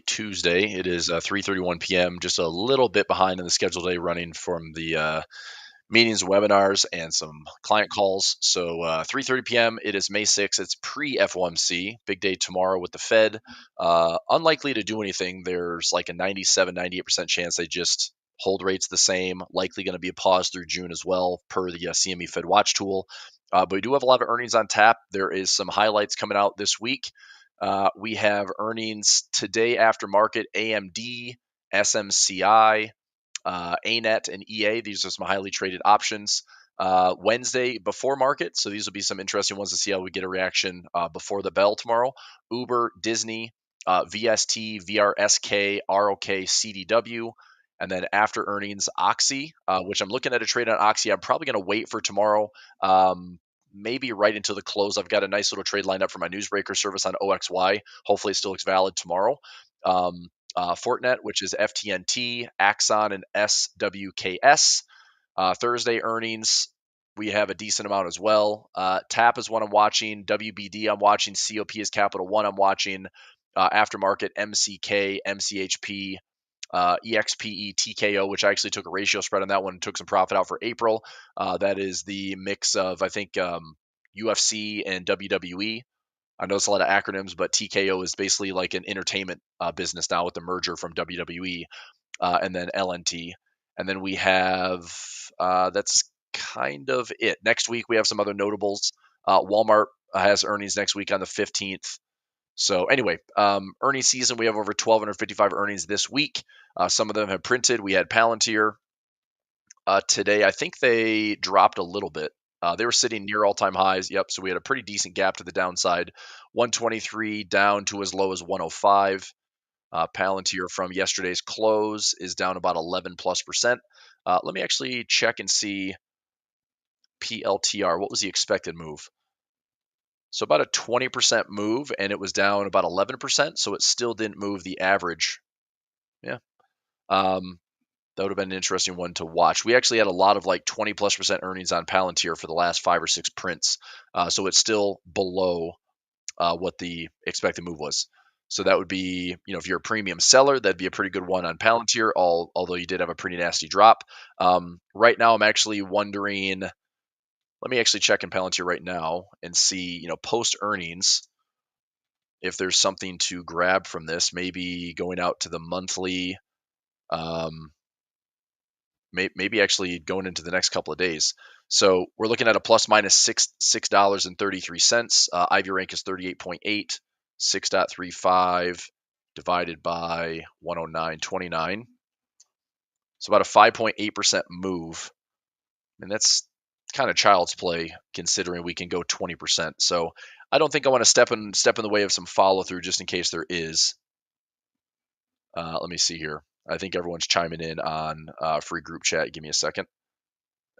Tuesday. It is 3:31 p.m. Just a little bit behind in the schedule day, running from the meetings, webinars, and some client calls. So 3:30 p.m. It is May 6th. It's pre-FOMC. Big day tomorrow with the Fed. Unlikely to do anything. There's like a 98% chance they just hold rates the same. Likely going to be a pause through June as well, per the CME Fed Watch tool. But we do have a lot of earnings on tap. There is some highlights coming out this week. We have earnings today after market: AMD, SMCI, ANET, and EA. These are some highly traded options. Wednesday before market, so these will be some interesting ones to see how we get a reaction before the bell tomorrow. Uber, Disney, VST, VRSK, ROK, CDW. And then after earnings, Oxy, which I'm looking at a trade on Oxy. I'm probably going to wait for tomorrow. Maybe right until the close. I've got a nice little trade lined up for my newsbreaker service on OXY. Hopefully it still looks valid tomorrow. Fortinet, which is FTNT, Axon, and SWKS. Thursday earnings, we have a decent amount as well. TAP is one I'm watching. WBD I'm watching. COP is Capital One I'm watching. Aftermarket, MCK, MCHP, EXPE, TKO, which I actually took a ratio spread on that one and took some profit out for April. That is the mix of, I think, UFC and WWE. I know it's a lot of acronyms, but TKO is basically like an entertainment business now with the merger from WWE, and then LNT. And then we have, that's kind of it. Next week, we have some other notables. Walmart has earnings next week on the 15th. So anyway, earnings season, we have over 1,255 earnings this week. Some of them have printed. We had Palantir today. I think they dropped a little bit. They were sitting near all-time highs. Yep. So we had a pretty decent gap to the downside. 123 down to as low as 105. Palantir from yesterday's close is down about 11+%. Let me actually check and see PLTR. What was the expected move? So about a 20% move, and it was down about 11%. So it still didn't move the average. Yeah. That would have been an interesting one to watch. We actually had a lot of like 20+% earnings on Palantir for the last 5 or 6 prints. So it's still below what the expected move was. So that would be, if you're a premium seller, that'd be a pretty good one on Palantir, although you did have a pretty nasty drop. Right now, I'm actually wondering, let me actually check in Palantir right now and see, post earnings, if there's something to grab from this, maybe going out to the monthly, maybe actually going into the next couple of days. So we're looking at a plus minus $6.33. Ivy rank is 38.8, 6.35 divided by 109.29. So about a 5.8% move. And that's kind of child's play considering we can go 20%. So I don't think I want to step in the way of some follow through just in case there is. Let me see here. I think everyone's chiming in on free group chat. Give me a second.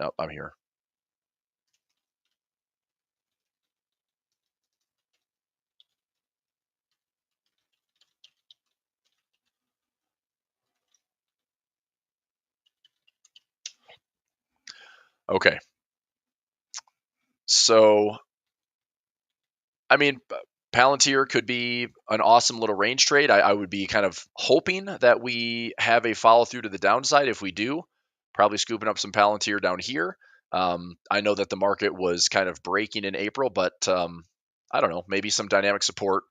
Oh, I'm here. Okay. So, I mean, Palantir could be an awesome little range trade. I would be kind of hoping that we have a follow through to the downside. If we do, probably scooping up some Palantir down here. I know that the market was kind of breaking in April, but I don't know, maybe some dynamic support,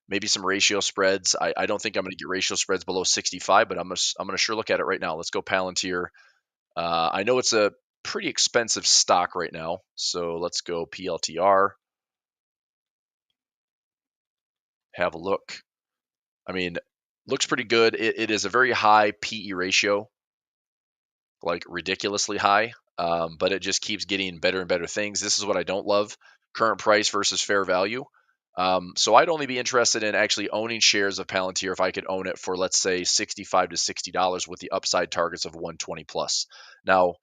maybe some ratio spreads. I don't think I'm going to get ratio spreads below 65, but I'm going to sure look at it right now. Let's go Palantir. I know it's a pretty expensive stock right now, so let's go PLTR. Have a look. I mean, looks pretty good. It is a very high PE ratio, like ridiculously high, but it just keeps getting better and better things. This is what I don't love: current price versus fair value. So I'd only be interested in actually owning shares of Palantir if I could own it for, let's say, $65 to $60 with the upside targets of 120 plus. Now,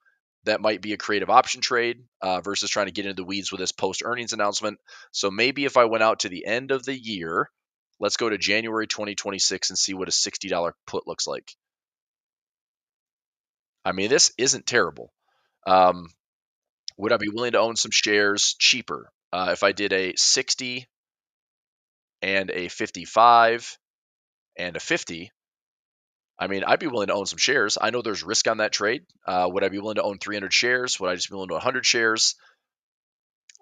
that might be a creative option trade versus trying to get into the weeds with this post earnings announcement. So maybe if I went out to the end of the year, let's go to January 2026 and see what a $60 put looks like. I mean, this isn't terrible. Would I be willing to own some shares cheaper if I did a 60 and a 55 and a 50, I mean, I'd be willing to own some shares. I know there's risk on that trade. Would I be willing to own 300 shares? Would I just be willing to 100 shares?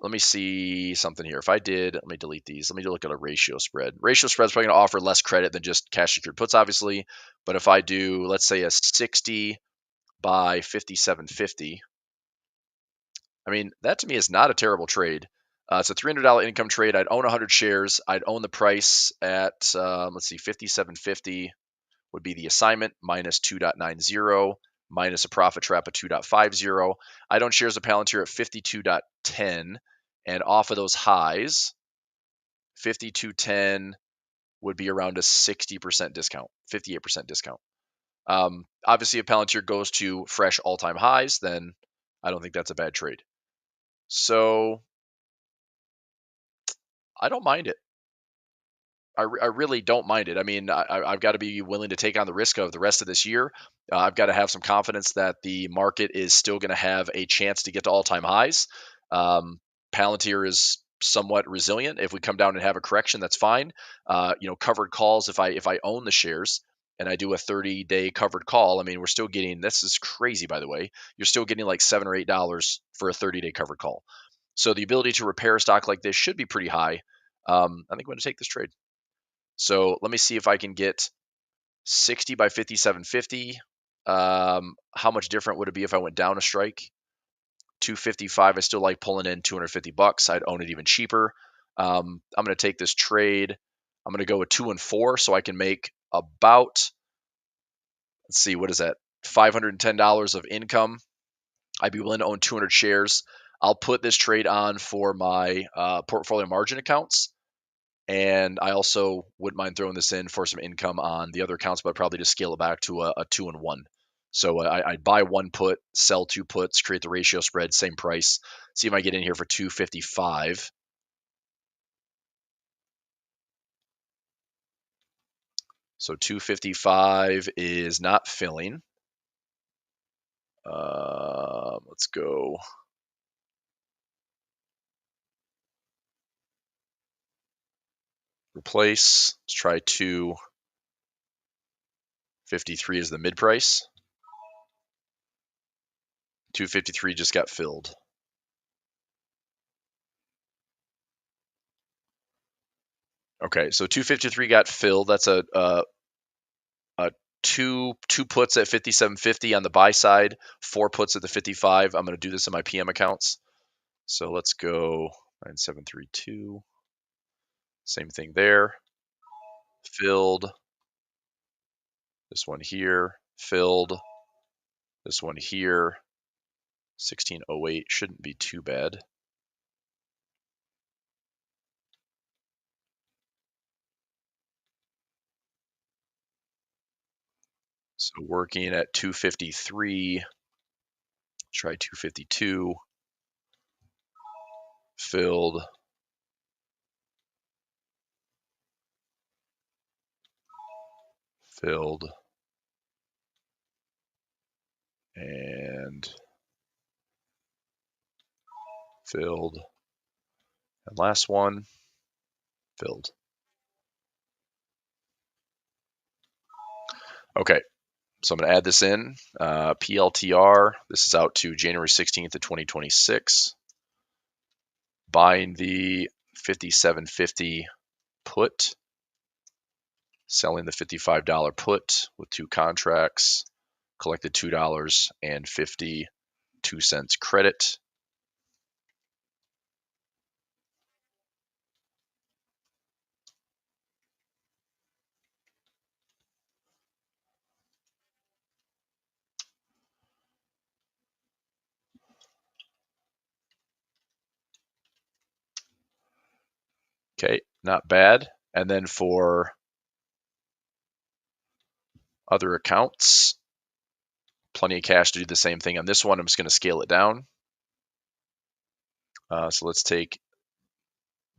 Let me see something here. If I did, let me delete these. Let me look at a ratio spread. Ratio spread is probably going to offer less credit than just cash secured puts, obviously. But if I do, let's say a 60 by 57.50, I mean, that to me is not a terrible trade. It's a $300 income trade. I'd own 100 shares. I'd own the price at, let's see, 57.50 would be the assignment minus 2.90 minus a profit trap of 2.50. I'd own shares of Palantir at 52.10. And off of those highs, 52.10 would be around a 60% discount, 58% discount. Obviously, if Palantir goes to fresh all-time highs, then I don't think that's a bad trade. So I don't mind it. I really don't mind it. I mean, I've got to be willing to take on the risk of the rest of this year. I've got to have some confidence that the market is still going to have a chance to get to all-time highs. Palantir is somewhat resilient. If we come down and have a correction, that's fine. Covered calls. If I own the shares and I do a 30-day covered call, I mean, we're still getting. This is crazy, by the way. You're still getting like $7 or $8 for a 30-day covered call. So the ability to repair a stock like this should be pretty high. I think I'm going to take this trade. So let me see if I can get 60 by 57.50. How much different would it be if I went down a strike? 255. I still like pulling in $250. I'd own it even cheaper. I'm going to take this trade. I'm going to go with 2 and 4 so I can make about, let's see, what is that? $510 of income. I'd be willing to own 200 shares. I'll put this trade on for my portfolio margin accounts. And I also wouldn't mind throwing this in for some income on the other accounts, but I'd probably just scale it back to a 2 and 1. So I'd buy 1 put, sell 2 puts, create the ratio spread, same price. See if I get in here for 255. So 255 is not filling. Let's go. Replace. Let's try 253 as the mid price. 253 just got filled. Okay, so 253 got filled. That's a two puts at 57.50 on the buy side, 4 puts at the 55. I'm going to do this in my PM accounts. So let's go 9732. Same thing there. Filled. This one here. Filled. This one here. 1608 shouldn't be too bad. So working at 253. Try 252. Filled. Filled. And filled. And last one, filled. Okay, so I'm going to add this in. PLTR, this is out to January 16th of 2026. Buying the 57.50 put, selling the $55 put with 2 contracts, collected $2.52 credit. Okay, not bad. And then for other accounts, plenty of cash to do the same thing. On this one, I'm just going to scale it down. So let's take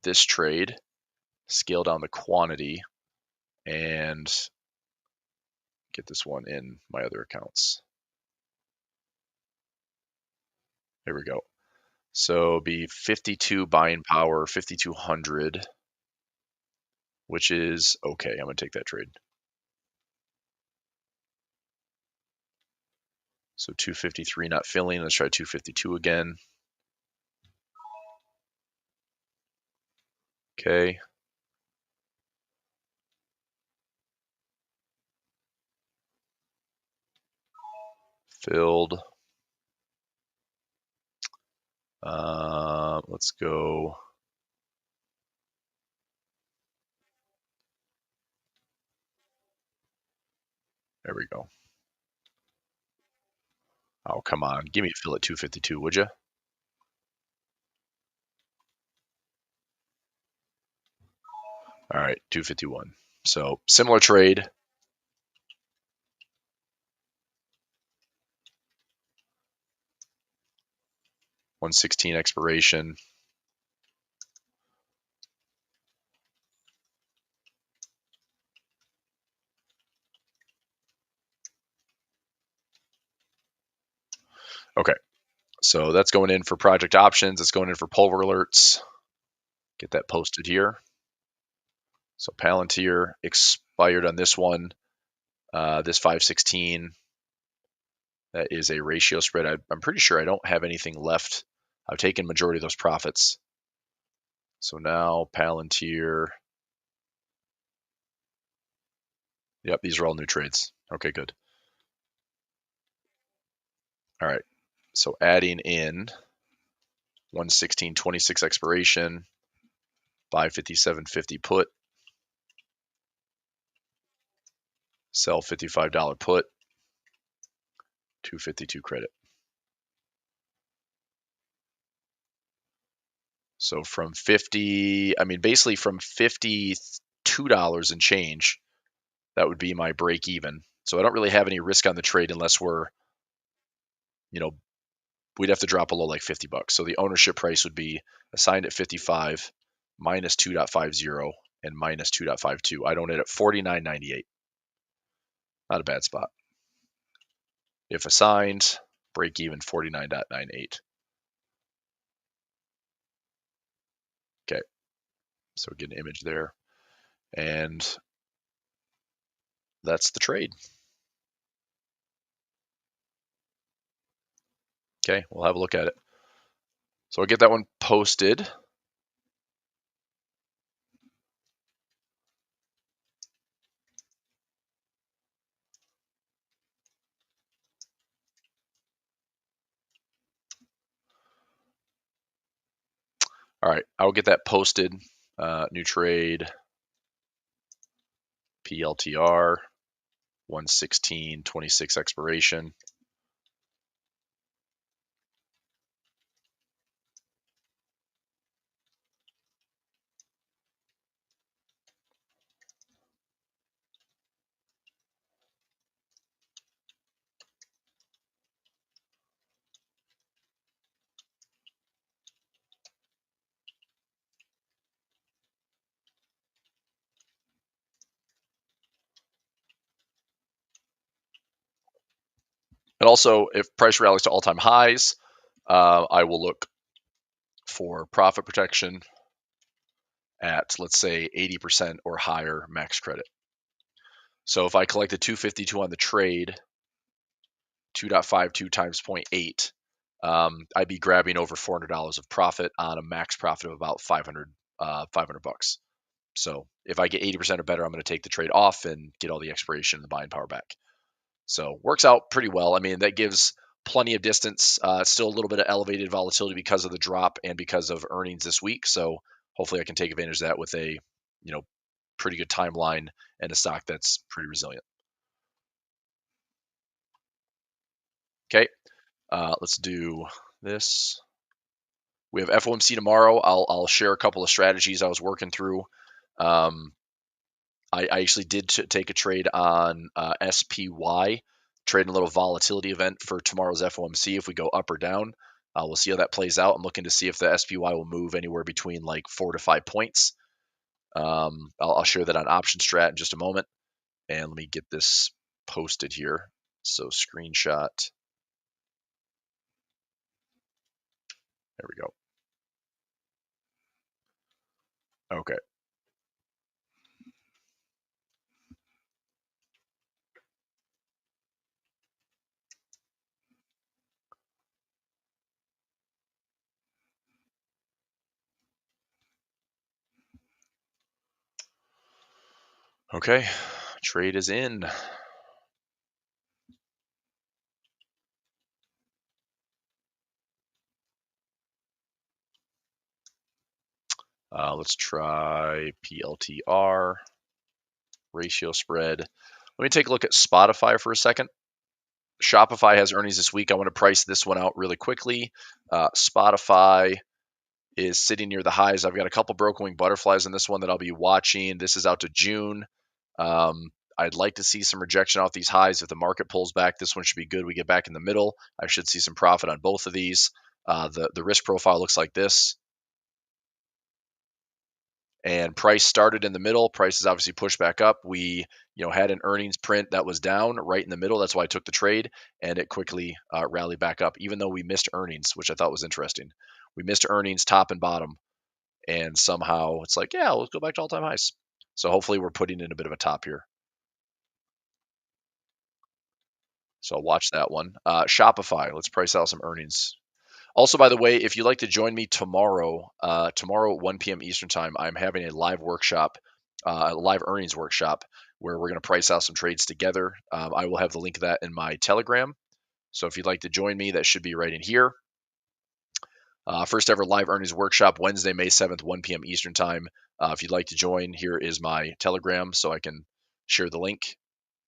this trade, scale down the quantity, and get this one in my other accounts. There we go. So be 52 buying power, 5,200, which is okay. I'm going to take that trade. So 253 not filling. Let's try 252 again. Okay. Filled. Let's go. There we go. Oh, come on. Give me a fill at 252, would you? All right, 251. So similar trade. $116 expiration. Okay, so that's going in for project options. It's going in for Pulver alerts. Get that posted here. So Palantir expired on this one. This 516. That is a ratio spread. I'm pretty sure I don't have anything left. I've taken majority of those profits. So now Palantir. Yep, these are all new trades. Okay, good. All right. So adding in 116.26 expiration, 557.50 put, sell $55 put, 252 credit. So from 50, I mean, basically from $52 and change, that would be my break even. So I don't really have any risk on the trade unless we're, we'd have to drop below like $50. So the ownership price would be assigned at 55 minus 2.50 and minus 2.52. I'd own it at 49.98. Not a bad spot. If assigned, break even 49.98. Okay, so get an image there. And that's the trade. Okay, we'll have a look at it. So I'll get that one posted. All right, I'll get that posted. New trade, PLTR, 116.26 expiration. And also, if price rallies to all-time highs, I will look for profit protection at, let's say, 80% or higher max credit. So if I collected 252 on the trade, 2.52 times 0.8, I'd be grabbing over $400 of profit on a max profit of about 500 bucks. So if I get 80% or better, I'm going to take the trade off and get all the expiration and the buying power back. So works out pretty well. I mean, that gives plenty of distance. Still a little bit of elevated volatility because of the drop and because of earnings this week. So hopefully I can take advantage of that with a, pretty good timeline and a stock that's pretty resilient. Okay, let's do this. We have FOMC tomorrow. I'll share a couple of strategies I was working through. I actually did take a trade on SPY, trading a little volatility event for tomorrow's FOMC. If we go up or down, we'll see how that plays out. I'm looking to see if the SPY will move anywhere between like 4 to 5 points. I'll share that on Option Strat in just a moment. And let me get this posted here. So screenshot. There we go. Okay. Okay, trade is in. Let's try PLTR, ratio spread. Let me take a look at Spotify for a second. Shopify has earnings this week. I want to price this one out really quickly. Spotify is sitting near the highs. I've got a couple broken wing butterflies in this one that I'll be watching. This is out to June. I'd like to see some rejection off these highs. If the market pulls back, this one should be good. We get back in the middle. I should see some profit on both of these. The risk profile looks like this. And price started in the middle. Price is obviously pushed back up. We, had an earnings print that was down right in the middle. That's why I took the trade, and it quickly rallied back up, even though we missed earnings, which I thought was interesting. We missed earnings top and bottom, and somehow it's like, yeah, let's go back to all-time highs. So hopefully we're putting in a bit of a top here. So I'll watch that one. Shopify, let's price out some earnings. Also, by the way, if you'd like to join me tomorrow, tomorrow at 1 p.m. Eastern time, I'm having a live workshop, a live earnings workshop, where we're going to price out some trades together. I will have the link to that in my Telegram. So if you'd like to join me, that should be right in here. First ever live earnings workshop, Wednesday, May 7th, 1 p.m. Eastern time. If you'd like to join, here is my Telegram so I can share the link.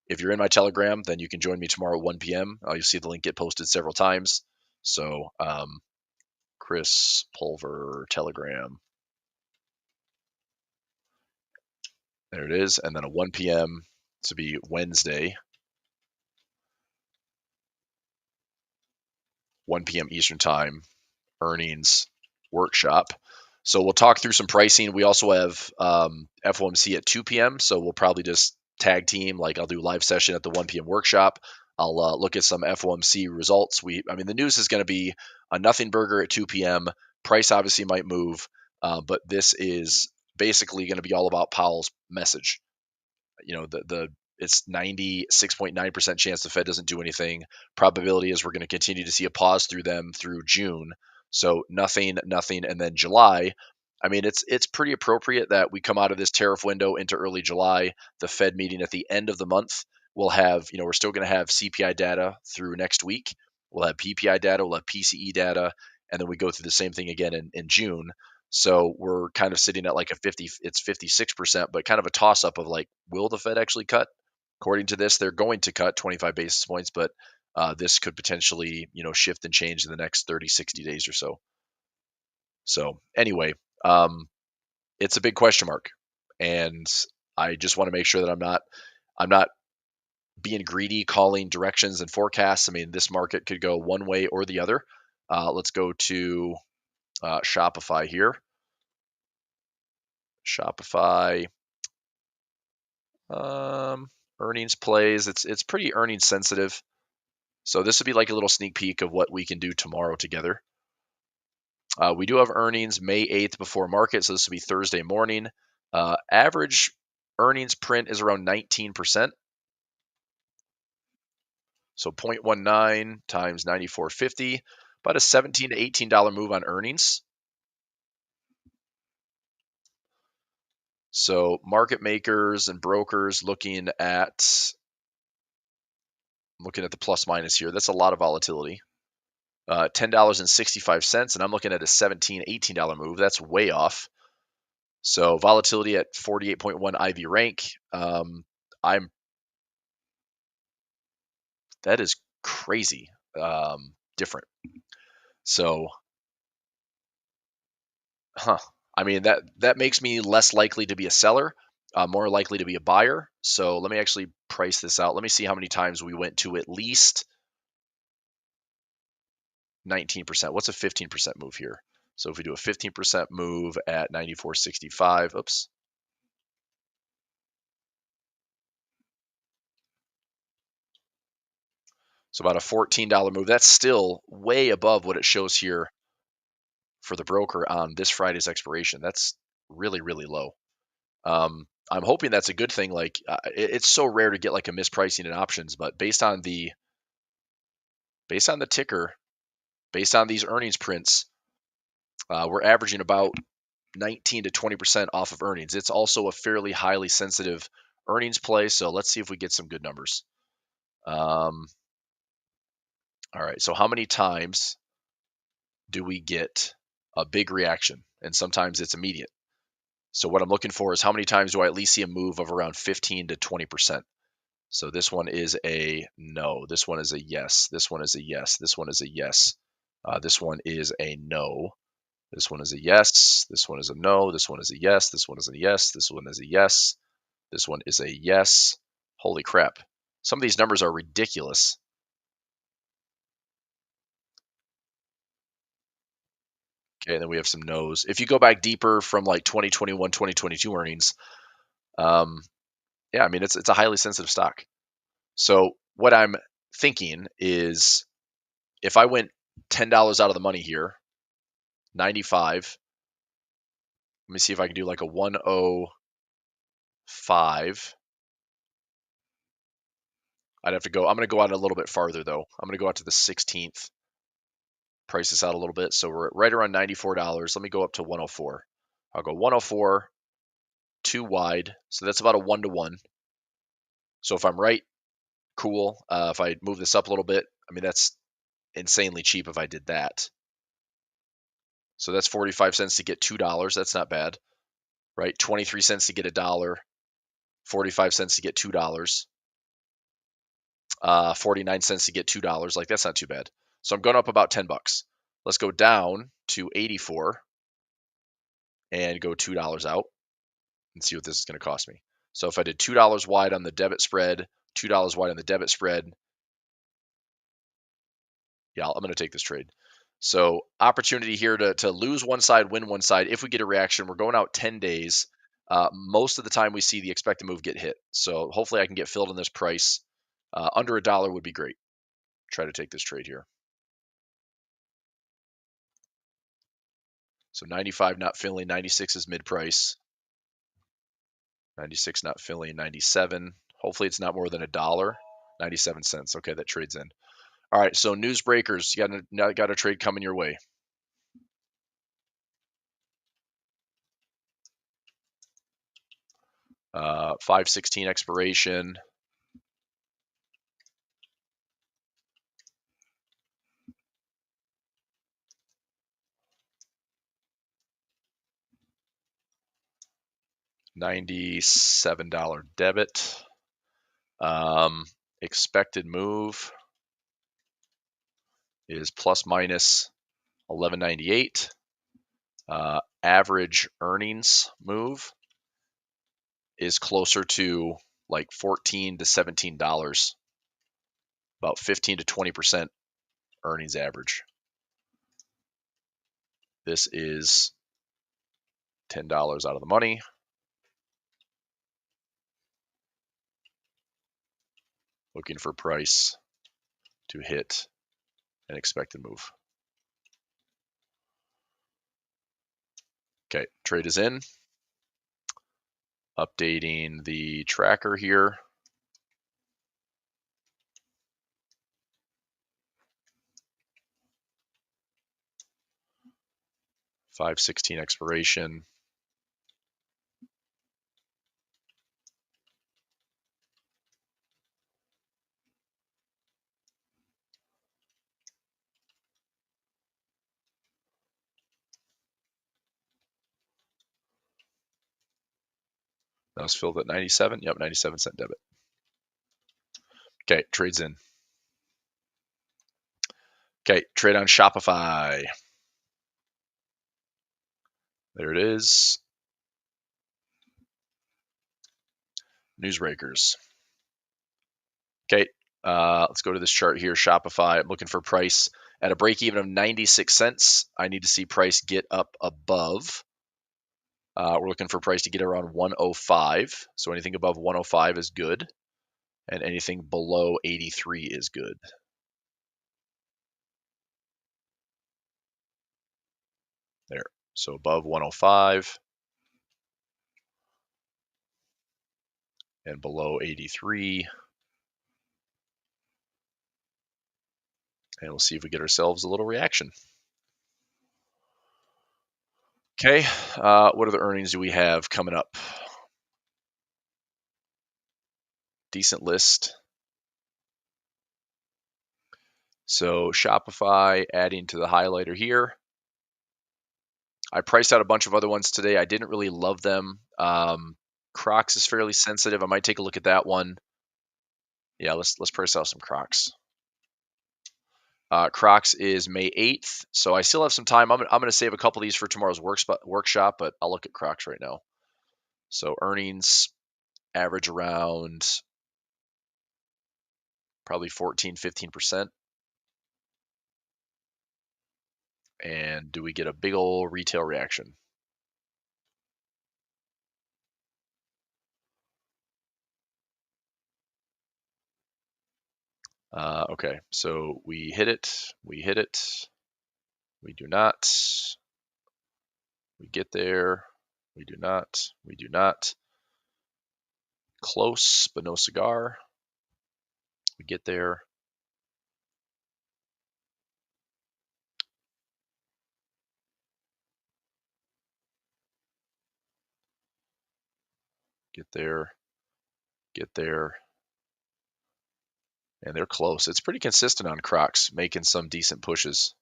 If you're in my Telegram, then you can join me tomorrow at 1 p.m. You'll see the link get posted several times. So, Chris Pulver Telegram. There it is. And then a 1 p.m. to be Wednesday, 1 p.m. Eastern time, earnings workshop. So we'll talk through some pricing. We also have FOMC at 2 p.m. So we'll probably just tag team. Like I'll do live session at the 1 p.m. workshop. I'll look at some FOMC results. The news is going to be a nothing burger at 2 p.m. Price obviously might move, but this is basically going to be all about Powell's message. It's 96.9% chance the Fed doesn't do anything. Probability is we're going to continue to see a pause through them through June. So nothing, and then July. It's pretty appropriate that we come out of this tariff window into early July. The Fed meeting at the end of the month. We'll have, we're still going to have CPI data through next week. We'll have PPI data, we'll have PCE data, and then we go through the same thing again in June. So we're kind of sitting at like it's 56%, but kind of a toss up of like, will the Fed actually cut? According to this, they're going to cut 25 basis points, but this could potentially, shift and change in the next 30, 60 days or so. So anyway, it's a big question mark, and I just want to make sure that I'm not being greedy, calling directions and forecasts. This market could go one way or the other. Let's go to Shopify here. Shopify earnings plays. It's pretty earnings sensitive. So this would be like a little sneak peek of what we can do tomorrow together. We do have earnings May 8th before market, so this will be Thursday morning. Average earnings print is around 19%. So 0.19 times 94.50, about a $17 to $18 move on earnings. So market makers and brokers looking at the plus minus here. That's a lot of volatility. $10.65, and I'm looking at a $17, $18 move. That's way off. So volatility at 48.1 IV rank. That is crazy different. So, that makes me less likely to be a seller, more likely to be a buyer. So let me actually price this out. Let me see how many times we went to at least 19%. What's a 15% move here? So if we do a 15% move at 94.65, oops. So about a $14 move. That's still way above what it shows here for the broker on this Friday's expiration. That's really, really low. I'm hoping that's a good thing. Like it's so rare to get like a mispricing in options, but based on the ticker, based on these earnings prints, we're averaging about 19 to 20% off of earnings. It's also a fairly highly sensitive earnings play, so let's see if we get some good numbers. All right, so how many times do we get a big reaction? And sometimes it's immediate. So what I'm looking for is how many times do I at least see a move of around 15 to 20%? So this one is a no. This one is a yes. This one is a yes. This one is a yes. This one is a no. This one is a yes. This one is a no. This one is a yes. This one is a yes. This one is a yes. This one is a yes. Holy crap. Some of these numbers are ridiculous. Okay, and then we have some no's. If you go back deeper from like 2021, 2022 earnings, yeah, I mean, it's a highly sensitive stock. So what I'm thinking is if I went $10 out of the money here, 95, let me see if I can do like a 105. I'm going to go out a little bit farther though. I'm going to go out to the 16th, price this out a little bit. So we're right around $94. Let me go up to 104. I'll go 104, too wide. So that's about a 1-to-1. So if I'm right, cool. If I move this up a little bit, I mean, that's insanely cheap if I did that. So that's 45 cents to get $2. That's not bad, right? 23 cents to get $1, 45 cents to get $2, 49 cents to get $2. Like, that's not too bad. So I'm going up about 10 bucks. Let's go down to 84 and go $2 out and see what this is going to cost me. So if I did $2 wide on the debit spread, $2 wide on the debit spread, yeah, I'm going to take this trade. So opportunity here to lose one side, win one side. If we get a reaction, we're going out 10 days. Most of the time we see the expected move get hit. So hopefully I can get filled in this price. Under $1 would be great. Try to take this trade here. So 95 not filling, 96 is mid price. 96 not filling, 97. Hopefully it's not more than $1. 97 cents. Okay, that trades in. All right, so news breakers, you got a trade coming your way. Uh, 5/16 expiration. $97 debit. Expected move is plus minus 1198. Average earnings move is closer to like $14 to $17, about 15 to 20% earnings average. This is $10 out of the money. Looking for price to hit an expected move. Okay, trade is in. Updating the tracker here. $5/16 expiration. That was filled at 97. Yep, 97 cent debit. Okay, trades in. Okay, trade on Shopify. There it is. Newsbreakers. Okay, let's go to this chart here. Shopify. I'm looking for price at a break even of 96 cents. I need to see price get up above. We're looking for price to get around 105. So anything above 105 is good, and anything below 83 is good. There. So above 105 and below 83. And we'll see if we get ourselves a little reaction. Okay, what other earnings do we have coming up? decent list. So Shopify adding to the highlighter here. I priced out a bunch of other ones today. I didn't really love them. Crocs is fairly sensitive. I might take a look at that one. Yeah, let's price out some Crocs. Crocs is May 8th, so I still have some time. I'm going to save a couple of these for tomorrow's workshop, but I'll look at Crocs right now. So earnings average around probably 14-15%. And do we get a big old retail reaction? Okay, so we hit it, we do not, we get there, we do not, close but no cigar, we get there, get there, and they're close. It's pretty consistent on Crocs, making some decent pushes.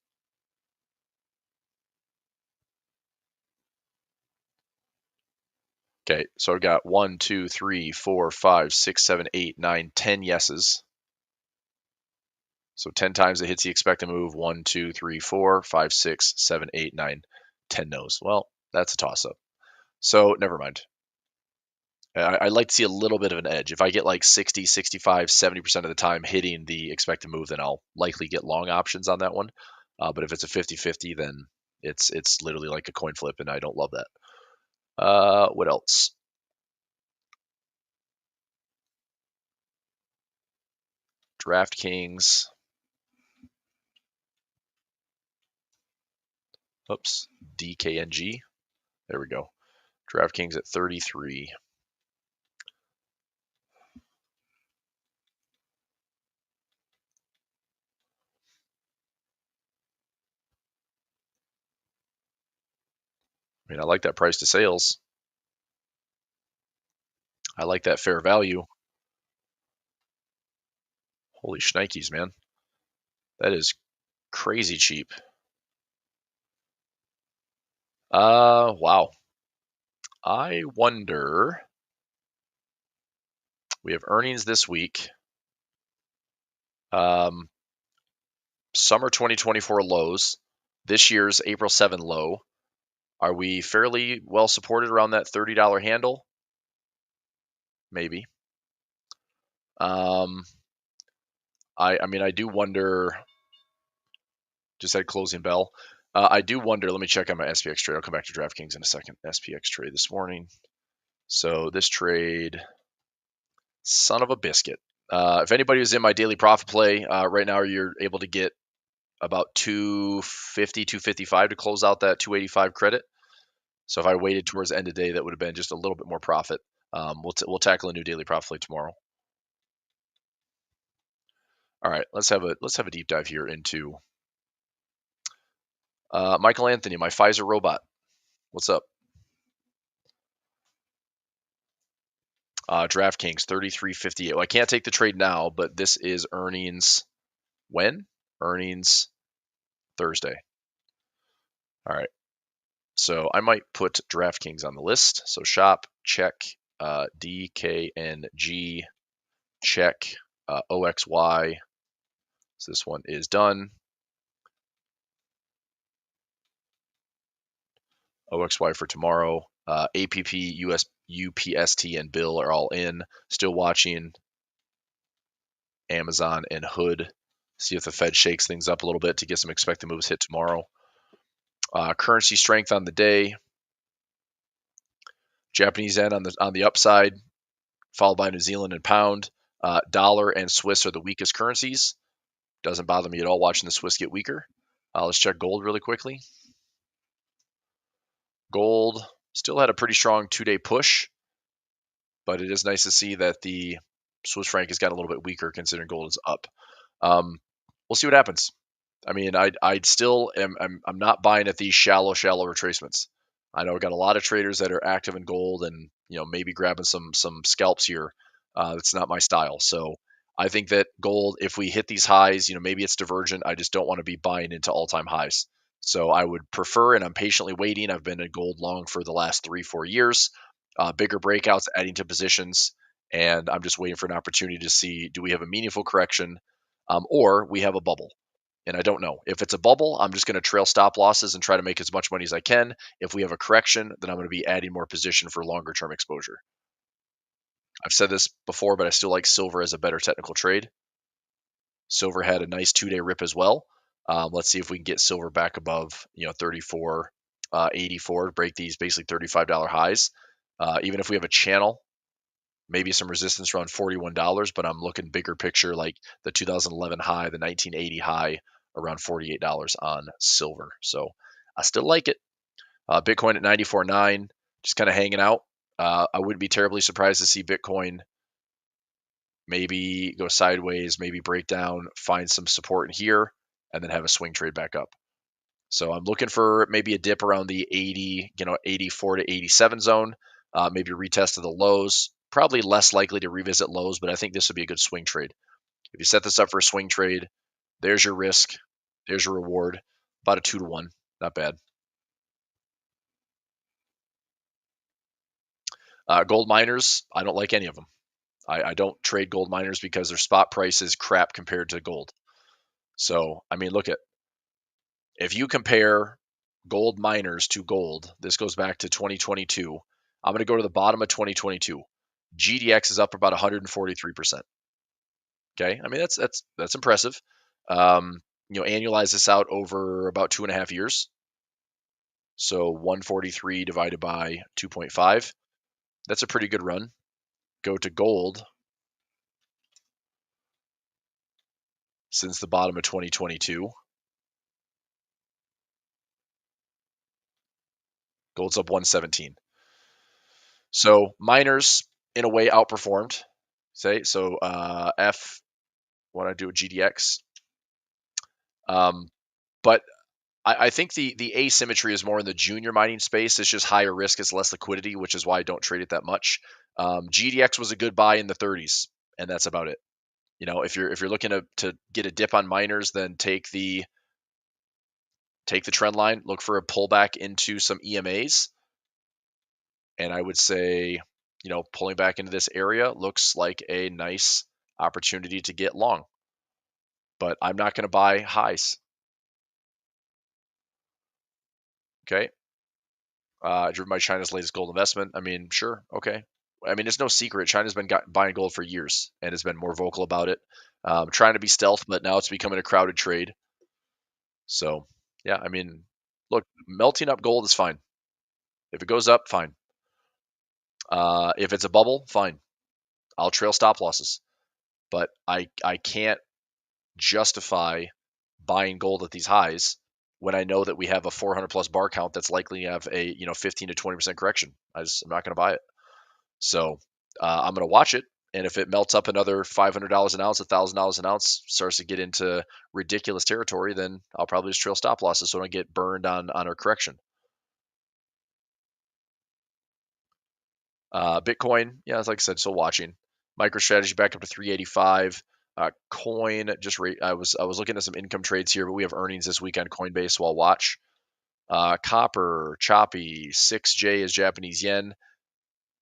Okay, so I've got 1, 2, 3, 4, 5, 6, 7, 8, 9, 10 yeses. So 10 times it hits the expected move. 1, 2, 3, 4, 5, 6, 7, 8, 9, 10 no's. Well, that's a toss-up. So never mind. I'd like to see a little bit of an edge. If I get like 60, 65, 70% of the time hitting the expected move, then I'll likely get long options on that one. But if it's a 50-50, then it's literally like a coin flip, and I don't love that. What else? DraftKings. Oops, DKNG. There we go. DraftKings at 33. I mean, I like that price to sales. I like that fair value. Holy shnikes, man. That is crazy cheap. Wow. I wonder. We have earnings this week. Summer 2024 lows. This year's April 7 low. Are we fairly well supported around that $30 handle? Maybe. I mean, I do wonder. Just had closing bell. I do wonder. Let me check on my SPX trade. I'll come back to DraftKings in a second. SPX trade this morning. So this trade, son of a biscuit. If anybody was in my daily profit play, right now you're able to get about 250, 255 to close out that 285 credit. So if I waited towards the end of the day, that would have been just a little bit more profit. We'll tackle a new daily profit play tomorrow. All right, let's have a deep dive here into Michael Anthony, my Pfizer robot. What's up? DraftKings 33.58. Well, I can't take the trade now, but this is earnings. When? Earnings Thursday. All right. So I might put DraftKings on the list. So shop, check, DKNG, check, OXY. So this one is done. OXY for tomorrow. APP, UPST, and Bill are all in. Still watching Amazon and Hood. See if the Fed shakes things up a little bit to get some expected moves hit tomorrow. Currency strength on the day. Japanese yen on the upside, followed by New Zealand and pound. Dollar and Swiss are the weakest currencies. Doesn't bother me at all watching the Swiss get weaker. Let's check gold really quickly. Gold still had a pretty strong 2-day push, but it is nice to see that the Swiss franc has got a little bit weaker considering gold is up. We'll see what happens. I mean, I'd still I'm not buying at these shallow retracements. I know I've got a lot of traders that are active in gold and maybe grabbing some scalps here. It's not my style. So I think that gold, if we hit these highs, maybe it's divergent. I just don't want to be buying into all-time highs. So I would prefer, and I'm patiently waiting. I've been in gold long for the last 3, 4 years. Bigger breakouts, adding to positions, and I'm just waiting for an opportunity to see, do we have a meaningful correction, or we have a bubble. And I don't know. If it's a bubble, I'm just going to trail stop losses and try to make as much money as I can. If we have a correction, then I'm going to be adding more position for longer term exposure. I've said this before, but I still like silver as a better technical trade. Silver had a nice 2-day rip as well. Let's see if we can get silver back above 34.84, break these basically $35 highs. Even if we have a channel, maybe some resistance around $41, but I'm looking bigger picture like the 2011 high, the 1980 high around $48 on silver. So I still like it. Bitcoin at 94.9, just kind of hanging out. I wouldn't be terribly surprised to see Bitcoin maybe go sideways, maybe break down, find some support in here, and then have a swing trade back up. So I'm looking for maybe a dip around the 80, 84 to 87 zone, maybe a retest of the lows. Probably less likely to revisit lows, but I think this would be a good swing trade. If you set this up for a swing trade, there's your risk, there's your reward, about a 2 to 1, not bad. Gold miners, I don't like any of them. I don't trade gold miners because their spot price is crap compared to gold. So, I mean, look at, if you compare gold miners to gold, this goes back to 2022. I'm going to go to the bottom of 2022. GDX is up about 143%. Okay, I mean that's impressive. Annualize this out over about 2.5 years. So 143 divided by 2.5. That's a pretty good run. Go to gold since the bottom of 2022. Gold's up 117. So miners in a way outperformed. So F, what I do with GDX. But I think the asymmetry is more in the junior mining space. It's just higher risk, it's less liquidity, which is why I don't trade it that much. GDX was a good buy in the 30s, and that's about it. If you're looking to get a dip on miners, then take the trend line, look for a pullback into some EMAs, and I would say, pulling back into this area looks like a nice opportunity to get long. But I'm not going to buy highs. Okay. Driven by China's latest gold investment. I mean, sure. Okay. I mean, it's no secret. China's been buying gold for years and has been more vocal about it. Trying to be stealth, but now it's becoming a crowded trade. So, yeah, I mean, look, melting up gold is fine. If it goes up, fine. If it's a bubble, fine. I'll trail stop losses. But I can't justify buying gold at these highs when I know that we have a 400 plus bar count that's likely to have a 15 to 20% correction. I'm not going to buy it. So I'm going to watch it, and if it melts up another $500 an ounce, $1,000 an ounce, starts to get into ridiculous territory, then I'll probably just trail stop losses so I don't get burned on our correction. Bitcoin, yeah, like I said, still watching. MicroStrategy back up to 385. Coin just I was looking at some income trades here, but we have earnings this week on Coinbase, so I'll watch. Copper, choppy. 6J is Japanese yen.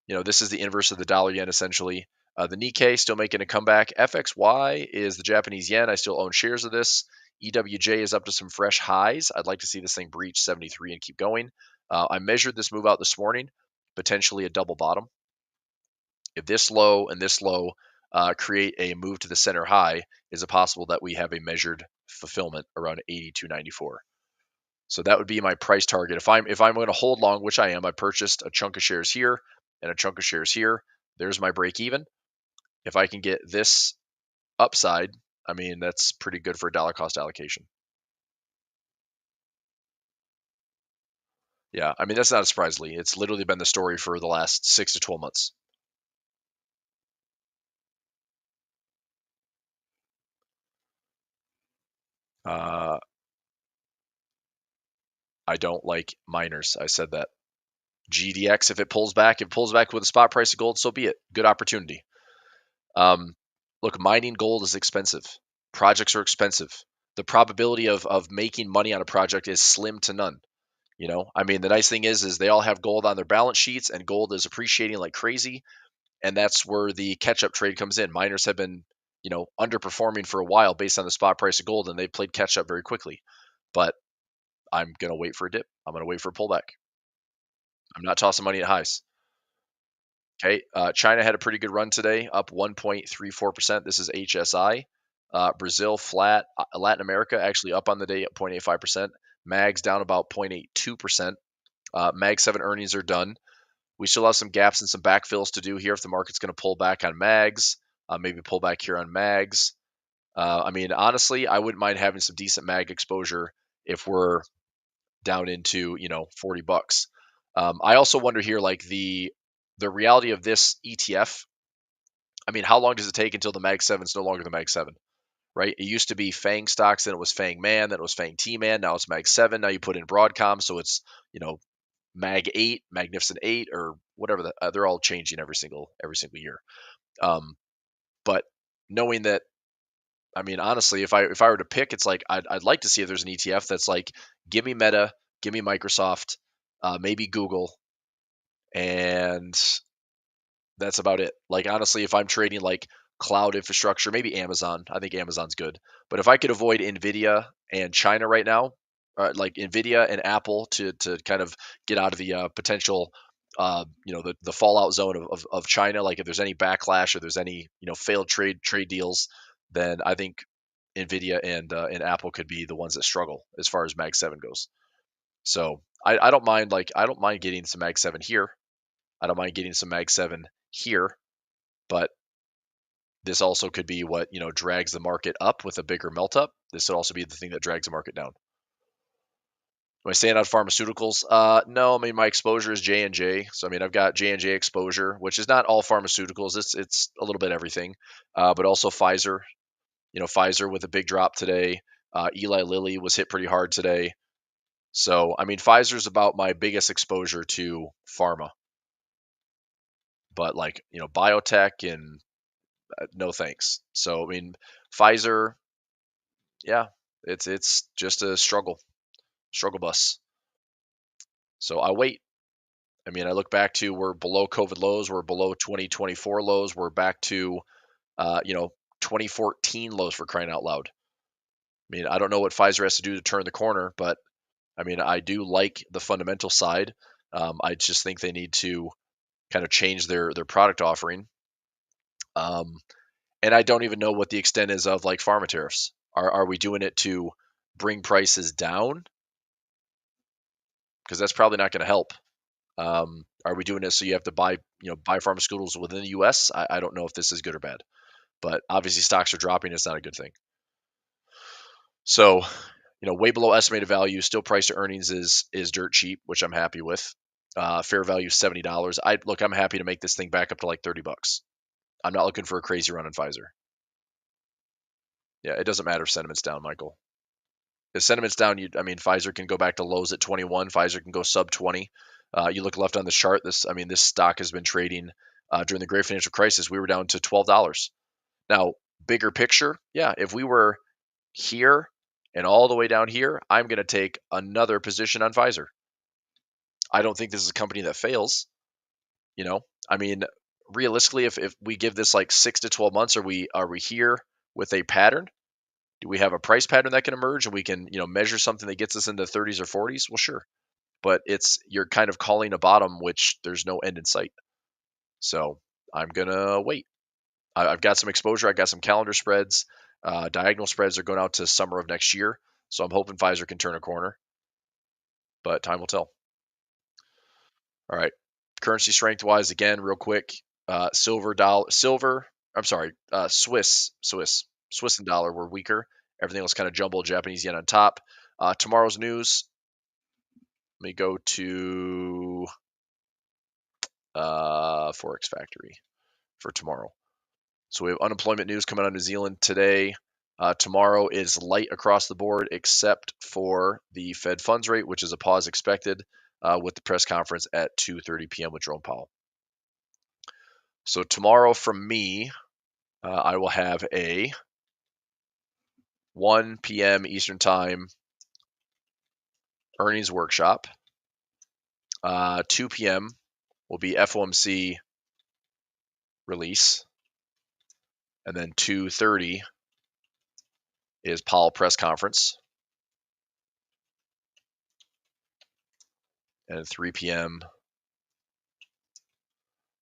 This is the inverse of the dollar yen essentially. The Nikkei still making a comeback. FXY is the Japanese yen. I still own shares of this. EWJ is up to some fresh highs. I'd like to see this thing breach 73 and keep going. I measured this move out this morning, potentially a double bottom. If this low and this low create a move to the center high, is it possible that we have a measured fulfillment around 82.94? So that would be my price target. If I'm going to hold long, which I am, I purchased a chunk of shares here and a chunk of shares here. There's my break even. If I can get this upside, I mean, that's pretty good for a dollar cost allocation. Yeah, I mean, that's not a surprise, Lee. It's literally been the story for the last 6 to 12 months. I don't like miners. I said that. GDX, if it pulls back with a spot price of gold, so be it. Good opportunity. Um, Look, mining gold is expensive. Projects are expensive. The probability of making money on a project is slim to none. I mean, the nice thing is they all have gold on their balance sheets, and gold is appreciating like crazy, and that's where the catch-up trade comes in. Miners have been, underperforming for a while based on the spot price of gold, and they played catch-up very quickly. But I'm gonna wait for a dip. I'm gonna wait for a pullback. I'm not tossing money at highs. Okay, China had a pretty good run today, up 1.34%. This is HSI. Brazil flat. Latin America actually up on the day at 0.85%. Mags down about 0.82%. Mag 7 earnings are done. We still have some gaps and some backfills to do here if the market's going to pull back on Mags, maybe pull back here on Mags. I mean, honestly, I wouldn't mind having some decent Mag exposure if we're down into, $40. I also wonder here, like the reality of this ETF. I mean, how long does it take until the Mag 7 is no longer the Mag 7, right? It used to be Fang stocks, then it was Fang Man, then it was Fang T Man, now it's Mag 7. Now you put in Broadcom, so it's, Mag 8, Magnificent 8, or whatever. They're all changing every single year. But knowing that, I mean, honestly, if I were to pick, it's like I'd like to see if there's an ETF that's like, give me Meta, give me Microsoft, maybe Google, and that's about it. Like, honestly, if I'm trading like cloud infrastructure, maybe Amazon. I think Amazon's good. But if I could avoid Nvidia and China right now, like Nvidia and Apple, to kind of get out of the potential, the fallout zone of China. Like if there's any backlash or there's any failed trade deals, then I think Nvidia and Apple could be the ones that struggle as far as Mag 7 goes. So I don't mind, I don't mind getting some Mag 7 here. I don't mind getting some Mag 7 here, but this also could be what drags the market up with a bigger melt up. This would also be the thing that drags the market down. Am I staying on pharmaceuticals? No. I mean, my exposure is J&J. So I mean, I've got J&J exposure, which is not all pharmaceuticals. It's a little bit everything, but also Pfizer. Pfizer with a big drop today. Eli Lilly was hit pretty hard today. So I mean, Pfizer's about my biggest exposure to pharma, but like biotech and no thanks. So I mean, Pfizer, yeah, it's just a struggle bus. So I wait. I mean, I look back to, we're below COVID lows, we're below 2024 lows, we're back to 2014 lows, for crying out loud. I mean, I don't know what Pfizer has to do to turn the corner, but I mean, I do like the fundamental side. I just think they need to kind of change their product offering. And I don't even know what the extent is of like pharma tariffs. Are we doing it to bring prices down? Because that's probably not going to help. Are we doing it so you have to buy pharmaceuticals within the U.S.? I don't know if this is good or bad, but obviously stocks are dropping. It's not a good thing. So, way below estimated value. Still, price to earnings is dirt cheap, which I'm happy with. Fair value $70. I'm happy to make this thing back up to like $30. I'm not looking for a crazy run in Pfizer. Yeah, it doesn't matter if sentiment's down, Michael. If sentiment's down, I mean, Pfizer can go back to lows at 21. Pfizer can go sub 20. You look left on the chart. This stock has been trading during the Great Financial Crisis. We were down to $12. Now, bigger picture, yeah, if we were here and all the way down here, I'm going to take another position on Pfizer. I don't think this is a company that fails. I mean, realistically, if we give this like 6 to 12 months, are we here with a pattern? Do we have a price pattern that can emerge and we can, measure something that gets us into 30s or 40s? Well, sure. But you're kind of calling a bottom, which there's no end in sight. So I'm going to wait. I've got some exposure. I got some calendar spreads. Diagonal spreads are going out to summer of next year. So I'm hoping Pfizer can turn a corner, but time will tell. All right. Currency strength wise, again, real quick, Swiss and dollar were weaker. Everything else kind of jumbled. Japanese yen on top. Tomorrow's news. Let me go to Forex Factory for tomorrow. So we have unemployment news coming out of New Zealand today. Tomorrow is light across the board except for the Fed funds rate, which is a pause expected with the press conference at 2:30 p.m. with Jerome Powell. So tomorrow from me, I will have a 1 p.m. Eastern Time earnings workshop. 2 p.m. will be FOMC release. And then 2:30 is Powell press conference. And 3 p.m.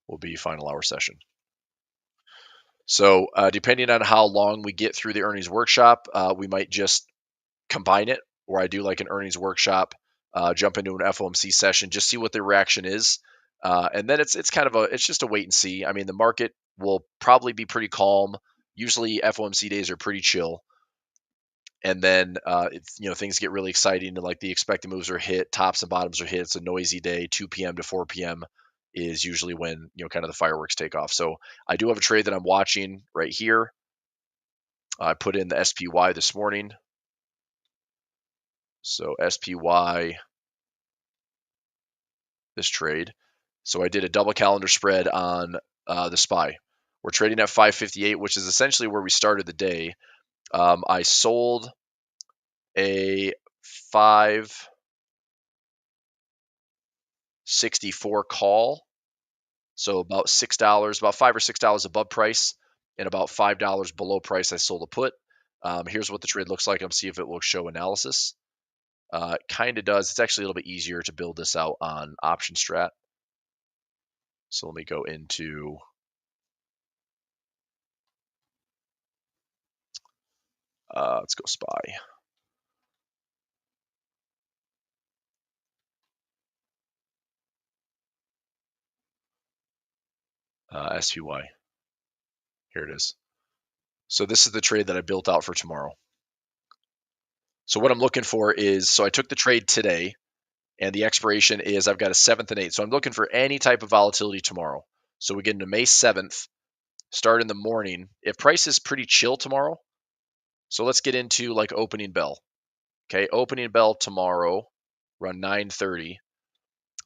will be final hour session. So depending on how long we get through the earnings workshop, we might just combine it, or I do like an earnings workshop, jump into an FOMC session, just see what the reaction is. And then it's kind of it's just a wait and see. I mean, the market will probably be pretty calm. Usually FOMC days are pretty chill. And then things get really exciting, and like the expected moves are hit, tops and bottoms are hit. It's a noisy day. 2 p.m. to 4 p.m. is usually when kind of the fireworks take off. So I do have a trade that I'm watching right here. I put in the SPY this morning. So SPY, this trade. So I did a double calendar spread on the SPY. We're trading at 558, which is essentially where we started the day. I sold a 564 call, so about $6, about $5 or $6 above price, and about $5 below price. I sold a put. Here's what the trade looks like. I'm see if it will show analysis. It kind of does. It's actually a little bit easier to build this out on option strat. So let me go into let's go SPY. SPY. Here it is. So this is the trade that I built out for tomorrow. So what I'm looking for is, so I took the trade today, and the expiration is I've got a 7th and 8th. So I'm looking for any type of volatility tomorrow. So we get into May 7th, start in the morning. If price is pretty chill tomorrow, so let's get into like opening bell. Okay, opening bell tomorrow, around 9:30.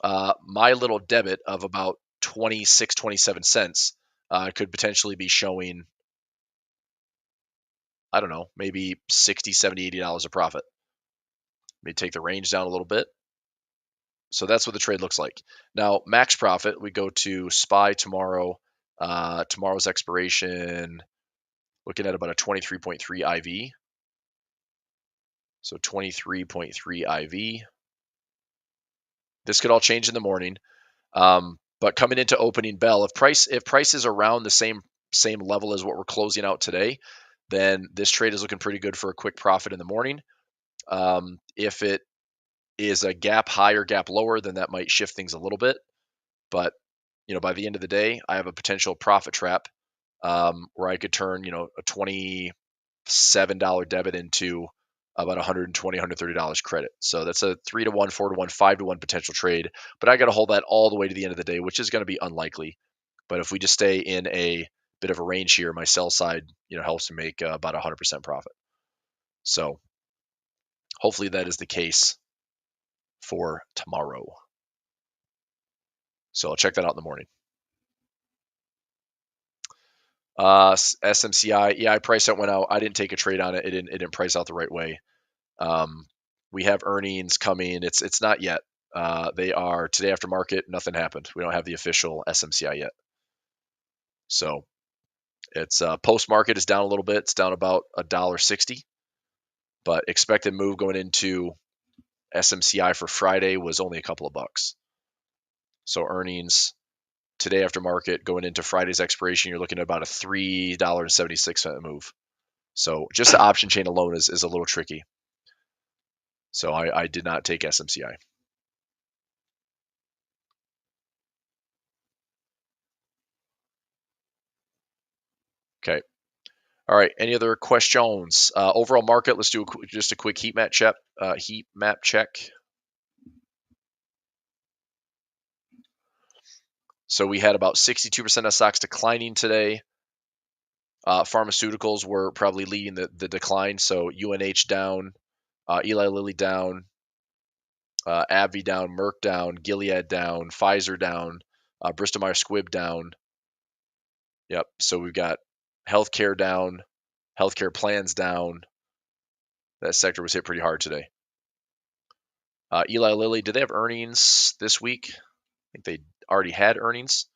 My little debit of about 26, 27 cents could potentially be showing, I don't know, maybe 60, 70, $80 of profit. Let me take the range down a little bit. So that's what the trade looks like. Now, max profit, we go to SPY tomorrow. Tomorrow's expiration, looking at about a 23.3 IV. So 23.3 IV. This could all change in the morning. But coming into opening bell, if price is around the same level as what we're closing out today, then this trade is looking pretty good for a quick profit in the morning. If it is a gap high or gap lower, then that might shift things a little bit. But by the end of the day, I have a potential profit trap where I could turn a $27 debit into about $120, $130 credit. So that's a 3-to-1, 4-to-1, 5-to-1 potential trade. But I got to hold that all the way to the end of the day, which is going to be unlikely. But if we just stay in a bit of a range here, my sell side helps to make about 100% profit. So hopefully that is the case for tomorrow. So I'll check that out in the morning. SMCI, yeah, I priced that one out. I didn't take a trade on it. It didn't price out the right way. We have earnings coming. It's not yet. They are today after market. Nothing happened. We don't have the official SMCI yet. So it's post market is down a little bit. It's down about $1.60. But expected move going into SMCI for Friday was only a couple of bucks. So earnings today after market going into Friday's expiration, you're looking at about a $3.76 move. So just the option chain alone is a little tricky. So I did not take SMCI. Okay. All right. Any other questions? Overall market. Let's do just a quick heat map check. So we had about 62% of stocks declining today. Pharmaceuticals were probably leading the decline. So UNH down, Eli Lilly down, AbbVie down, Merck down, Gilead down, Pfizer down, Bristol Myers Squibb down. Yep. So we've got Healthcare down. Healthcare plans down. That sector was hit pretty hard today. Eli Lilly, did they have earnings this week? I think they already had earnings.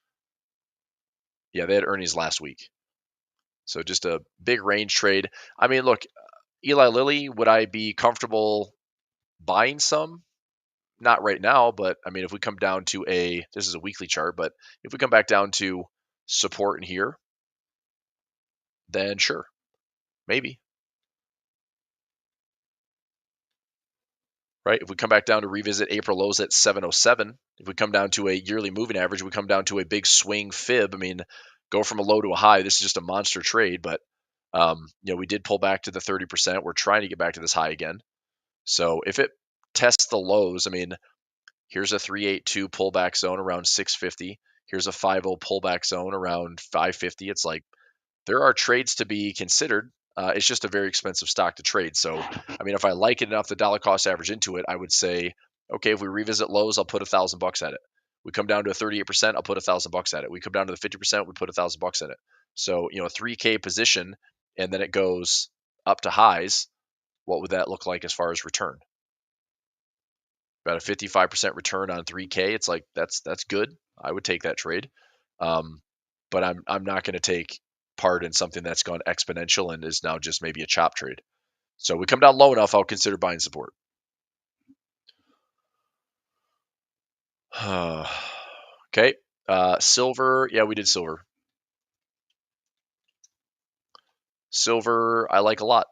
Yeah, they had earnings last week. So just a big range trade. I mean, look, Eli Lilly, would I be comfortable buying some? Not right now, but I mean, if we come down to this is a weekly chart, but if we come back down to support in here, then sure, maybe, right? If we come back down to revisit April lows at 707, if we come down to a yearly moving average, we come down to a big swing fib. I mean, go from a low to a high. This is just a monster trade, but we did pull back to the 30%. We're trying to get back to this high again. So if it tests the lows, I mean, here's a 382 pullback zone around 650. Here's a 50 pullback zone around 550. It's like there are trades to be considered. It's just a very expensive stock to trade. So, I mean, if I like it enough, the dollar cost average into it, I would say, okay, if we revisit lows, I'll put $1,000 at it. We come down to a 38%, I'll put $1,000 at it. We come down to the 50%, we put $1,000 at it. So, a 3K position, and then it goes up to highs. What would that look like as far as return? About a 55% return on 3K. It's like that's good. I would take that trade, but I'm not going to take part in something that's gone exponential and is now just maybe a chop trade. So we come down low enough, I'll consider buying support. Okay, silver. Yeah, we did silver. Silver, I like a lot.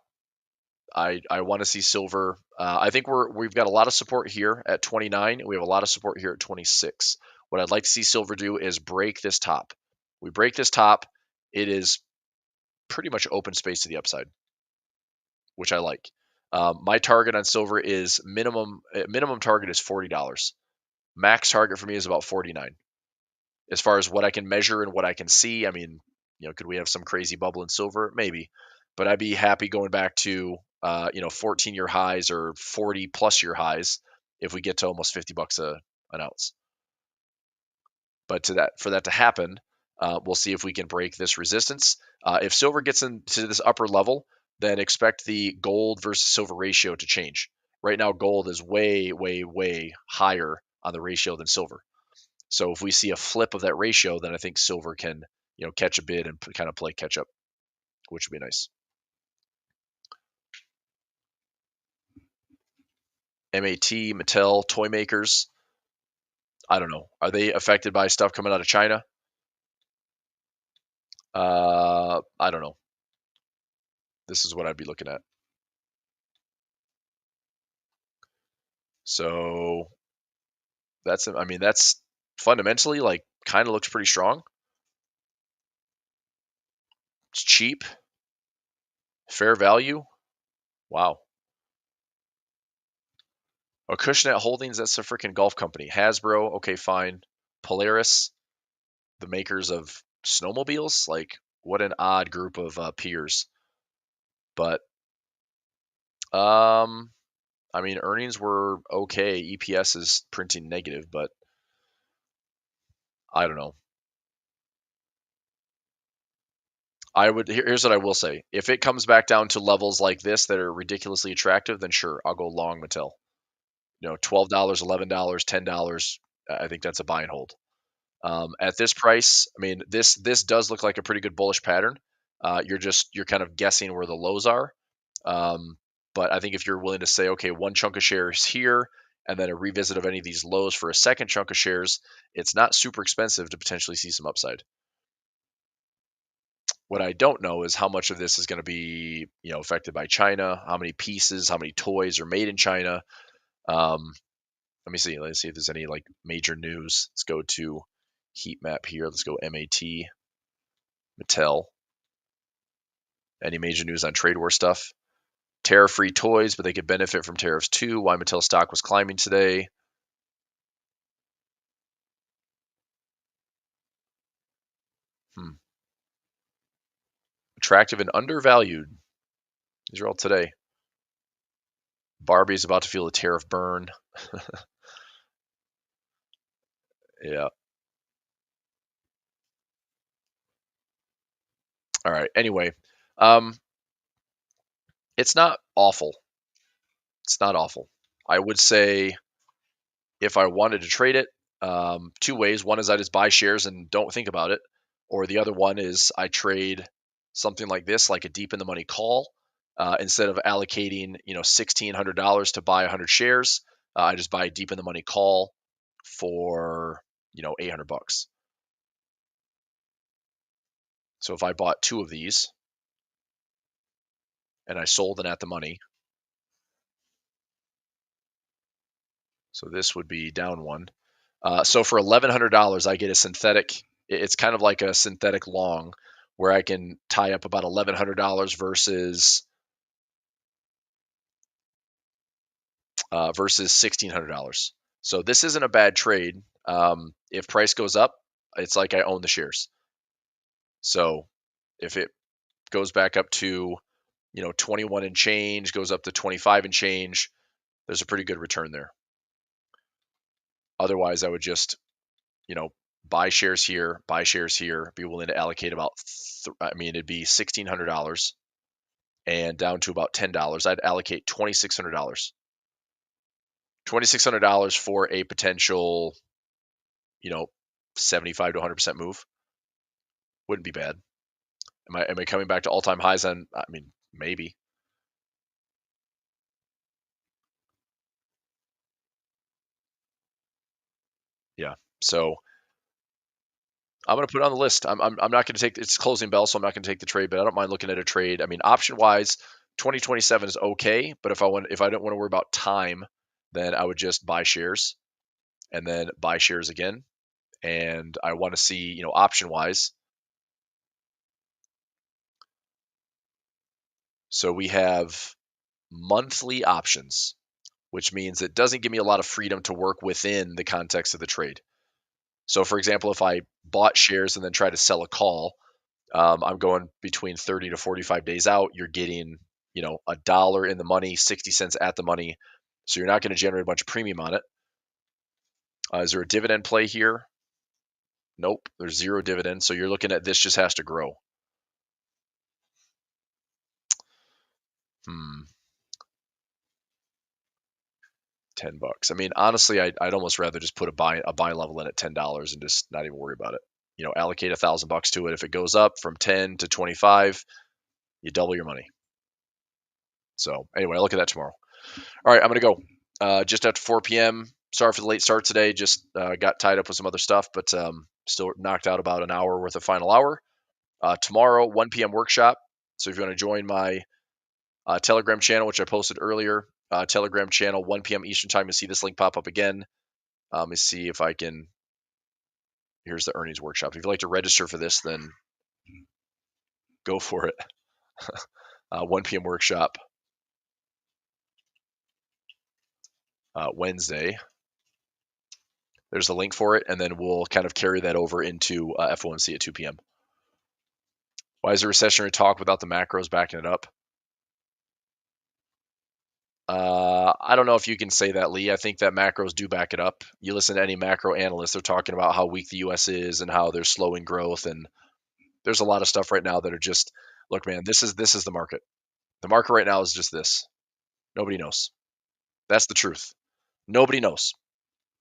I want to see silver. I think we've got a lot of support here at 29. We have a lot of support here at 26. What I'd like to see silver do is break this top. We break this top, it is pretty much open space to the upside, which I like. My target on silver is minimum target is $40. Max target for me is about 49. As far as what I can measure and what I can see, I mean, could we have some crazy bubble in silver? Maybe, but I'd be happy going back to 14-year highs or 40-plus-year highs if we get to almost $50 an ounce. But for that to happen, we'll see if we can break this resistance. If silver gets into this upper level, then expect the gold versus silver ratio to change. Right now, gold is way, way, way higher on the ratio than silver. So if we see a flip of that ratio, then I think silver can, catch a bid and kind of play catch up, which would be nice. MAT, Mattel, toy makers. I don't know. Are they affected by stuff coming out of China? I don't know. This is what I'd be looking at. So that's fundamentally like kind of looks pretty strong. It's cheap. Fair value. Wow. Acushnet Holdings, that's a freaking golf company. Hasbro, okay, fine. Polaris, the makers of snowmobiles, like what an odd group of peers. But earnings were okay. EPS is printing negative, but I don't know. Here's what I will say. If it comes back down to levels like this that are ridiculously attractive, then sure, I'll go long Mattel. $12, $11, $10. I think that's a buy and hold. At this price, I mean, this does look like a pretty good bullish pattern. You're kind of guessing where the lows are. But I think if you're willing to say, okay, one chunk of shares here, and then a revisit of any of these lows for a second chunk of shares, it's not super expensive to potentially see some upside. What I don't know is how much of this is going to be, affected by China. How many pieces, how many toys are made in China? Let me see. Let's see if there's any like major news. Let's go to heat map here. Let's go MAT, Mattel. Any major news on trade war stuff? Tariff-free toys, but they could benefit from tariffs too. Why Mattel stock was climbing today. Attractive and undervalued. These are all today. Barbie's about to feel a tariff burn. Yeah. All right. Anyway, um, it's not awful. It's not awful. I would say if I wanted to trade it, two ways. One is I just buy shares and don't think about it, or the other one is I trade something like this, like a deep in the money call. Instead of allocating, $1,600 to buy 100 shares, I just buy a deep in the money call for 800 bucks. So if I bought two of these and I sold them at the money, so this would be down one. So for $1,100, I get a synthetic. It's kind of like a synthetic long, where I can tie up about $1,100 versus $1,600. So this isn't a bad trade. If price goes up, it's like I own the shares. So if it goes back up to 21 and change, goes up to 25 and change, there's a pretty good return there. Otherwise, I would just buy shares here, be willing to allocate about, it'd be $1,600 and down to about $10. I'd allocate $2,600. $2,600 for a potential, 75 to 100% move wouldn't be bad. Am I coming back to all-time highs on, maybe. Yeah. So I'm going to put it on the list. I'm not going to take it's closing bell, so I'm not going to take the trade, but I don't mind looking at a trade. Option wise, 2027 is okay, but if I don't want to worry about time, then I would just buy shares and then buy shares again. And I want to see, option wise. So we have monthly options, which means it doesn't give me a lot of freedom to work within the context of the trade. So, for example, if I bought shares and then try to sell a call, I'm going between 30 to 45 days out. You're getting, a dollar in the money, 60 cents at the money. So you're not going to generate a bunch of premium on it. Is there a dividend play here? Nope, there's zero dividend. So you're looking at this just has to grow. Hmm. $10. Honestly, I'd almost rather just put a buy level in at $10 and just not even worry about it. Allocate $1,000 to it. If it goes up from 10 to 25, you double your money. So anyway, I'll look at that tomorrow. All right, I'm gonna go. Just after 4 p.m. Sorry for the late start today. Just got tied up with some other stuff, but still knocked out about an hour worth of final hour. Tomorrow, 1 p.m. workshop. So if you want to join my Telegram channel, which I posted earlier, Telegram channel, 1 p.m. Eastern time, you'll see this link pop up again. Let me see if I can. Here's the earnings workshop. If you'd like to register for this, then go for it. 1 p.m. workshop, Wednesday. There's the link for it, and then we'll kind of carry that over into FOMC at 2 p.m. Why is the recessionary talk without the macros backing it up? I don't know if you can say that, Lee. I think that macros do back it up. You listen to any macro analyst, they're talking about how weak the U.S. is and how they're slowing growth, and there's a lot of stuff right now that are just, look, man, this is the market. The market right now is just this. Nobody knows. That's the truth. Nobody knows.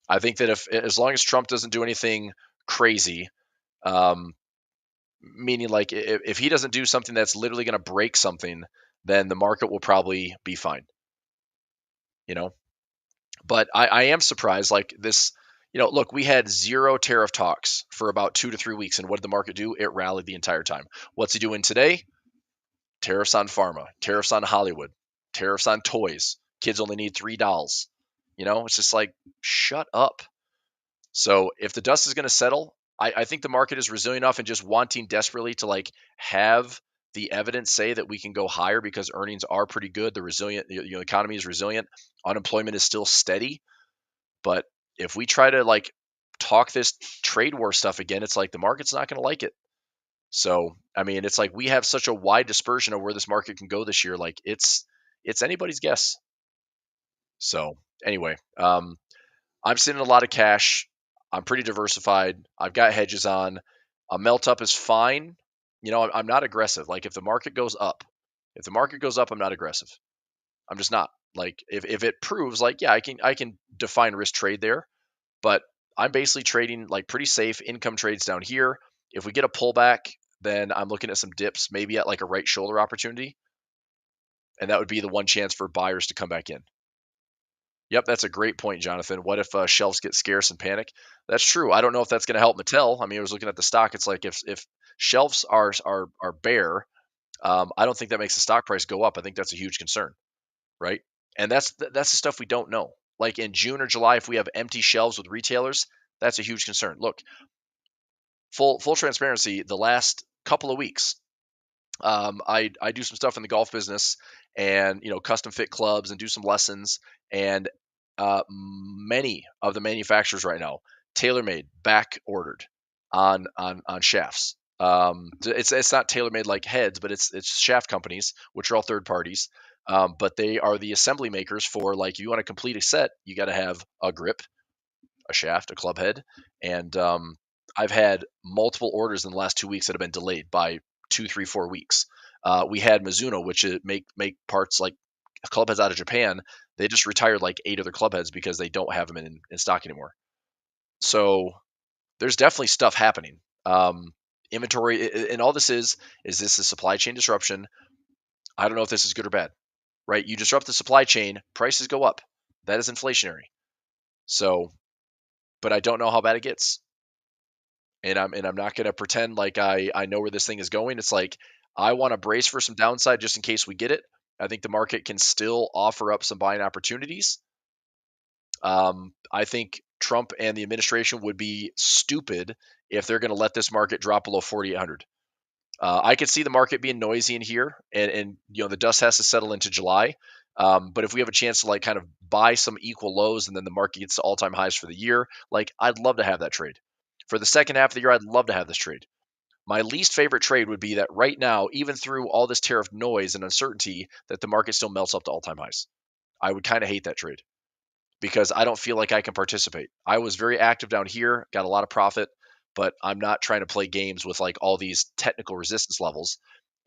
I think that if as long as Trump doesn't do anything crazy, um, meaning like if he doesn't do something that's literally going to break something, then the market will probably be fine. But I am surprised, like this, look, we had zero tariff talks for about 2 to 3 weeks. And what did the market do? It rallied the entire time. What's he doing today? Tariffs on pharma, tariffs on Hollywood, tariffs on toys. Kids only need 3 dolls. It's just like, shut up. So if the dust is going to settle, I think the market is resilient enough and just wanting desperately to like have the evidence say that we can go higher because earnings are pretty good. The economy is resilient. Unemployment is still steady. But if we try to like talk this trade war stuff again, it's like the market's not going to like it. So, it's like we have such a wide dispersion of where this market can go this year. Like it's anybody's guess. So anyway, I'm sitting in a lot of cash. I'm pretty diversified. I've got hedges on. A melt up is fine, I'm not aggressive. Like if the market goes up, I'm not aggressive. I'm just not. Like if it proves like, yeah, I can define risk trade there, but I'm basically trading like pretty safe income trades down here. If we get a pullback, then I'm looking at some dips, maybe at like a right shoulder opportunity, and that would be the one chance for buyers to come back in. Yep, that's a great point, Jonathan. What if shelves get scarce and panic? That's true. I don't know if that's going to help Mattel. I mean, I was looking at the stock. It's like if shelves are bare, I don't think that makes the stock price go up. I think that's a huge concern, right? And that's the stuff we don't know. Like in June or July, if we have empty shelves with retailers, that's a huge concern. Look, full transparency. The last couple of weeks, I do some stuff in the golf business, and custom fit clubs and do some lessons, and many of the manufacturers right now, TaylorMade, back ordered on shafts. It's not TaylorMade like heads, but it's shaft companies, which are all third parties. But they are the assembly makers for, like, if you want to complete a set, you got to have a grip, a shaft, a club head, and I've had multiple orders in the last 2 weeks that have been delayed by 2, 3, 4 weeks. We had Mizuno, which make parts like club heads out of Japan. They just retired like 8 of their club heads because they don't have them in stock anymore. So there's definitely stuff happening. Inventory and all this is this a supply chain disruption? I don't know if this is good or bad, right? You disrupt the supply chain, prices go up. That is inflationary. So, but I don't know how bad it gets. And I'm not going to pretend like I know where this thing is going. It's like I want to brace for some downside just in case we get it. I think the market can still offer up some buying opportunities. I think Trump and the administration would be stupid if they're going to let this market drop below 4,800. I could see the market being noisy in here, and the dust has to settle into July. But if we have a chance to like kind of buy some equal lows, and then the market gets to all-time highs for the year, like I'd love to have that trade. For the second half of the year, I'd love to have this trade. My least favorite trade would be that right now, even through all this tariff noise and uncertainty, that the market still melts up to all-time highs. I would kind of hate that trade because I don't feel like I can participate. I was very active down here, got a lot of profit, but I'm not trying to play games with like all these technical resistance levels.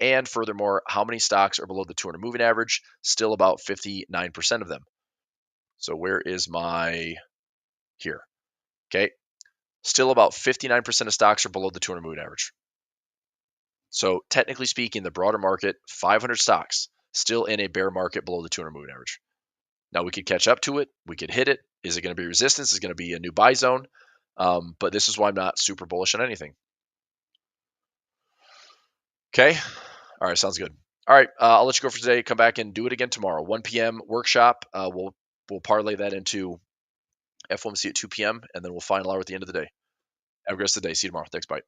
And furthermore, how many stocks are below the 200 moving average? Still about 59% of them. So where is my here? Okay. Still about 59% of stocks are below the 200 moving average. So technically speaking, the broader market, 500 stocks, still in a bear market below the 200 moving average. Now we could catch up to it. We could hit it. Is it going to be resistance? Is it going to be a new buy zone? But this is why I'm not super bullish on anything. Okay. All right. Sounds good. All right. I'll let you go for today. Come back and do it again tomorrow. 1 p.m. workshop. We'll parlay that into FOMC at 2 p.m. and then we'll final hour at the end of the day. Have a good rest of the day. See you tomorrow. Thanks. Bye.